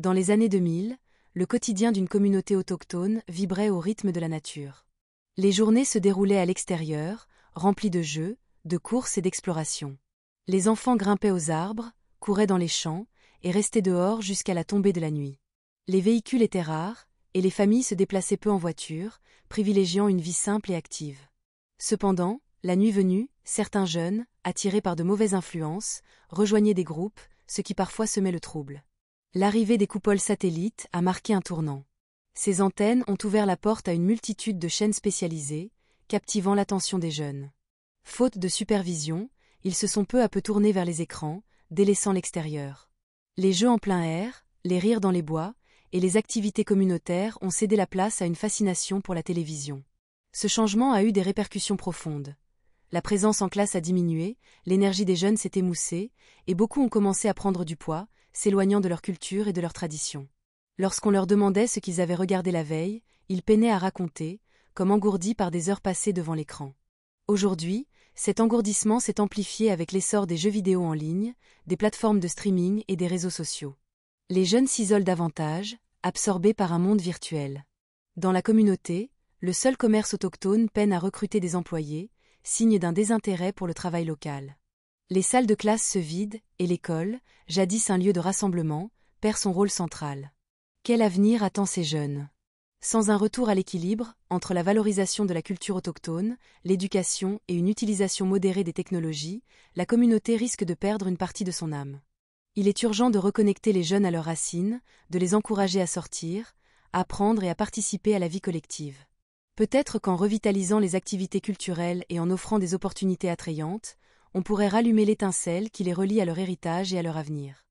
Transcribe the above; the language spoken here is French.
Dans les années 2000, le quotidien d'une communauté autochtone vibrait au rythme de la nature. Les journées se déroulaient à l'extérieur, remplies de jeux, de courses et d'explorations. Les enfants grimpaient aux arbres, couraient dans les champs, et restaient dehors jusqu'à la tombée de la nuit. Les véhicules étaient rares, et les familles se déplaçaient peu en voiture, privilégiant une vie simple et active. Cependant, la nuit venue, certains jeunes, attirés par de mauvaises influences, rejoignaient des groupes, ce qui parfois semait le trouble. L'arrivée des coupoles satellites a marqué un tournant. Ces antennes ont ouvert la porte à une multitude de chaînes spécialisées, captivant l'attention des jeunes. Faute de supervision, ils se sont peu à peu tournés vers les écrans, délaissant l'extérieur. Les jeux en plein air, les rires dans les bois, et les activités communautaires ont cédé la place à une fascination pour la télévision. Ce changement a eu des répercussions profondes. La présence en classe a diminué, l'énergie des jeunes s'est émoussée, et beaucoup ont commencé à prendre du poids, s'éloignant de leur culture et de leurs traditions. Lorsqu'on leur demandait ce qu'ils avaient regardé la veille, ils peinaient à raconter, comme engourdis par des heures passées devant l'écran. Aujourd'hui, cet engourdissement s'est amplifié avec l'essor des jeux vidéo en ligne, des plateformes de streaming et des réseaux sociaux. Les jeunes s'isolent davantage, absorbés par un monde virtuel. Dans la communauté, le seul commerce autochtone peine à recruter des employés, signe d'un désintérêt pour le travail local. Les salles de classe se vident, et l'école, jadis un lieu de rassemblement, perd son rôle central. Quel avenir attend ces jeunes ? Sans un retour à l'équilibre, entre la valorisation de la culture autochtone, l'éducation et une utilisation modérée des technologies, la communauté risque de perdre une partie de son âme. Il est urgent de reconnecter les jeunes à leurs racines, de les encourager à sortir, à apprendre et à participer à la vie collective. Peut-être qu'en revitalisant les activités culturelles et en offrant des opportunités attrayantes, on pourrait rallumer l'étincelle qui les relie à leur héritage et à leur avenir.